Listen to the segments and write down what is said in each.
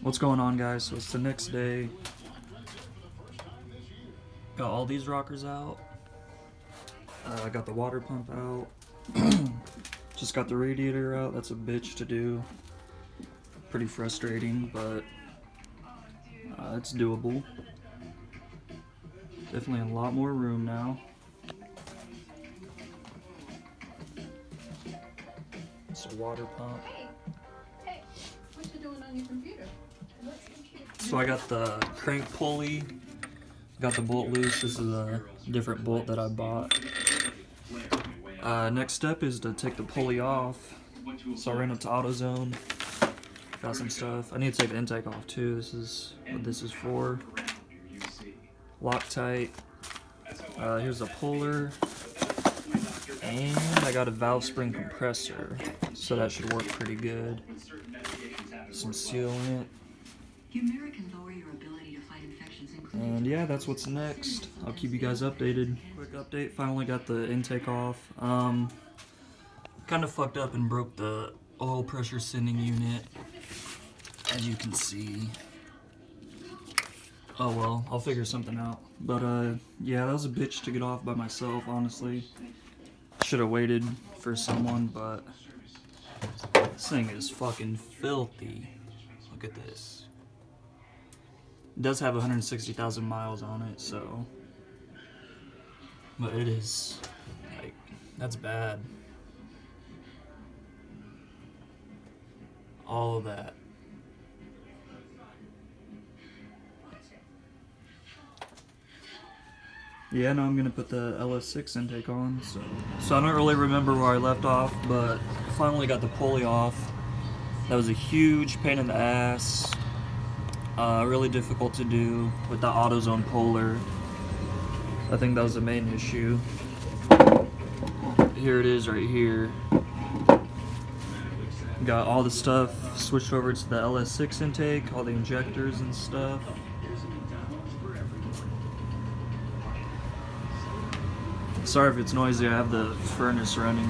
What's going on, guys? So it's the next day. Got all these rockers out. I got the water pump out. Just got the radiator out. That's a bitch to do. Pretty frustrating, but it's doable. Definitely a lot more room now. It's a water pump. Hey, what you doing on your computer? So I got the crank pulley. Got the bolt loose. This is a different bolt that I bought. Next step is to take the pulley off. So I ran up to AutoZone. Got some stuff. I need to take the intake off too. This is what this is for. Loctite. Here's a puller. And I got a valve spring compressor. So that should work pretty good. Some sealant. And yeah, that's what's next. I'll keep you guys updated. Quick update, finally got the intake off. Kind of fucked up and broke the oil pressure sending unit, as you can see. Oh well, I'll figure something out. But yeah, that was a bitch to get off by myself, honestly. Should have waited for someone, but this thing is fucking filthy. Look at this. It does have 160,000 miles on it, so. But it is, like, that's bad. All of that. Yeah, now I'm gonna put the LS6 intake on, so I don't really remember where I left off, but I finally got the pulley off. That was a huge pain in the ass. Really difficult to do with the AutoZone puller. I think that was the main issue. Here it is right here. Got all the stuff switched over to the LS6 intake, all the injectors and stuff. Sorry if it's noisy, I have the furnace running.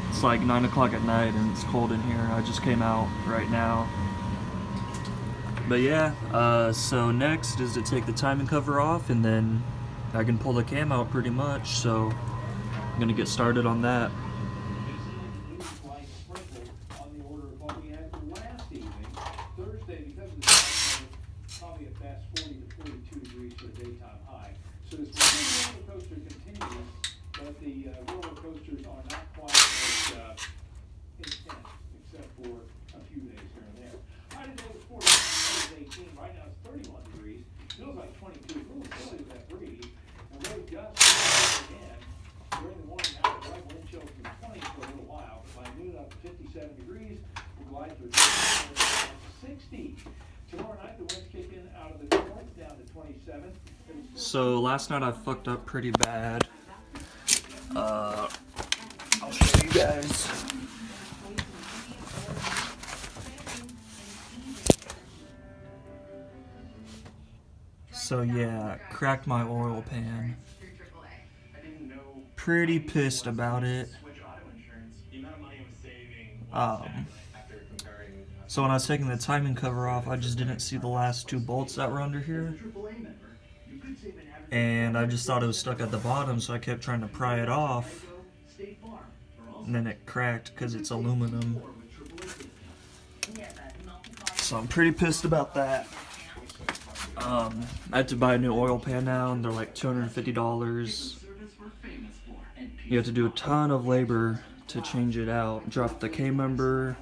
It's like 9 o'clock at night and it's cold in here. I just came out right now. But yeah, so next is to take the timing cover off and then I can pull the cam out pretty much, so I'm gonna get started on that. Right now it's 31 degrees. Feels like 22. It's a little chilly with that breeze. And really gusts again. During the morning hours, right, wind chills from 20 for a little while. By noon up to 57 degrees. We'll glide to 60. Tomorrow night the winds kick in out of the north down to 27. So last night I fucked up pretty bad. I'll show you guys. So yeah, cracked my oil pan. Pretty pissed about it. So when I was taking the timing cover off, I just didn't see the last two bolts that were under here. And I just thought it was stuck at the bottom, so I kept trying to pry it off. And then it cracked because it's aluminum. So I'm pretty pissed about that. I had to buy a new oil pan now, and they're like $250. You have to do a ton of labor to change it out. Drop the K-member,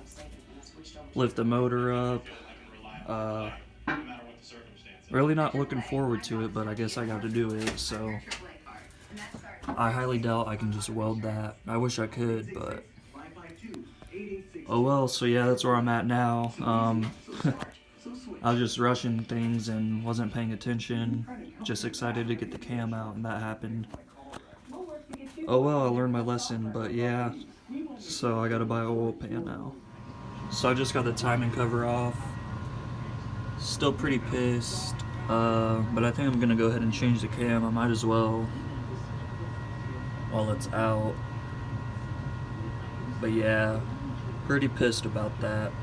lift the motor up. Really not looking forward to it, but I guess I got to do it, so I highly doubt I can just weld that. I wish I could, but oh well. So yeah, that's where I'm at now. I was just rushing things and wasn't paying attention, just excited to get the cam out, and that happened. Oh well, I learned my lesson, but yeah, so I gotta buy an oil pan now. So I just got the timing cover off. Still pretty pissed, but I think I'm gonna go ahead and change the cam. I might as well while it's out. But yeah, pretty pissed about that.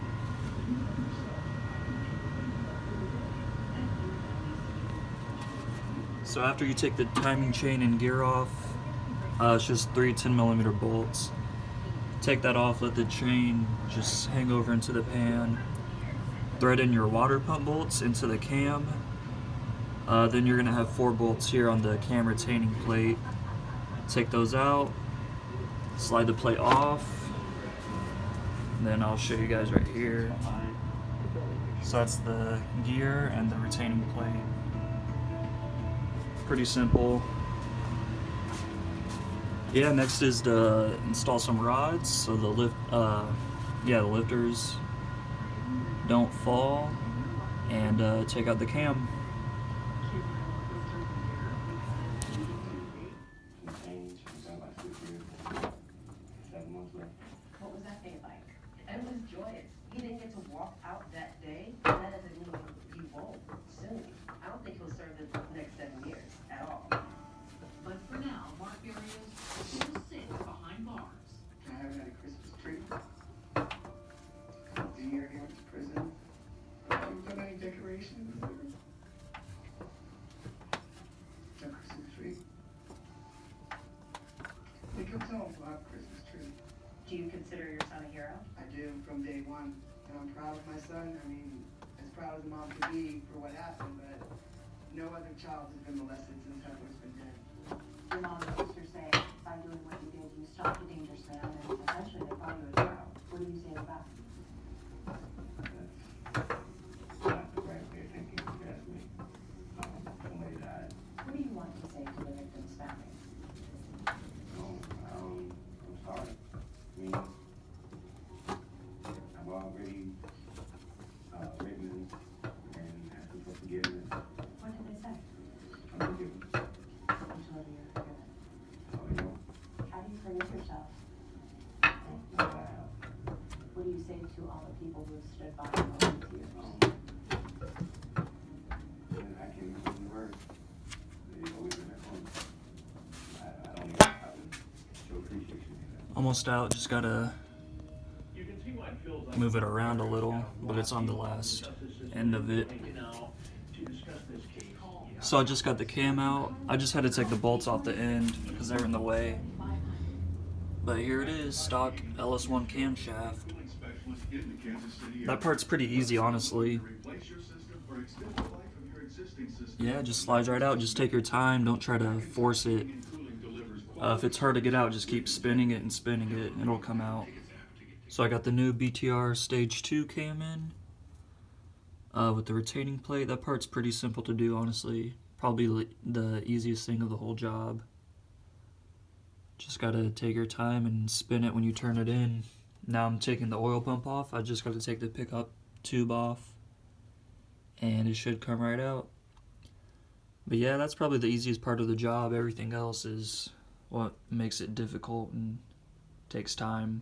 So after you take the timing chain and gear off, it's just 3 10mm bolts. Take that off, let the chain just hang over into the pan. Thread in your water pump bolts into the cam. Then you're going to have 4 bolts here on the cam retaining plate. Take those out, slide the plate off, and then I'll show you guys right here. So that's the gear and the retaining plate. Pretty simple. Yeah, next is to install some rods so the the lifters don't fall, and take out the cam. What was that day like? It was joyous. He didn't get to walk out that day, and that doesn't mean he won't soon. I don't think he'll serve the next 7 years at all. But for now, Mark Arias still sits behind bars. I haven't had a Christmas tree. The year here in prison. Haven't done any decorations this year. No Christmas tree. He comes home to have a Christmas tree. Do you consider your son a hero? I do from day one. And I'm proud of my son. I mean, as proud as a mom could be for what happened, but no other child has been molested since Heather's been dead. Your mom and sister say, by doing what you did, you stopped a dangerous man, and essentially they found you a hero. What do you say to that? That's not the right way of thinking, if you ask me. Somebody died. What do you want to say to the victim's family? I'm sorry. I mean, I've already written and asked them for forgiveness. What did they say? I'm forgiven. Which letter you're forgiven? Oh, you know, How do you forgive yourself? not that I have. What do you say to all the people who have stood by and listened to you? And I can't even use the word. They've always been at home. I don't even have to show appreciation for that. Almost out, just gotta You can see why it feels like move it around a little, but it's on the last end of it. now to discuss this case. So I just got the cam out. I just had to take the bolts off the end because they were in the way. But here it is, stock LS1 camshaft. That part's pretty easy, honestly. Yeah, just slides right out. Just take your time. Don't try to force it. If it's hard to get out, just keep spinning it and spinning it, and it'll come out. So I got the new BTR Stage 2 cam in with the retaining plate. That part's pretty simple to do, honestly. Probably the easiest thing of the whole job. Just gotta take your time and spin it when you turn it in. Now I'm taking the oil pump off. I just gotta take the pickup tube off, and it should come right out. But yeah, that's probably the easiest part of the job. Everything else is what makes it difficult and takes time.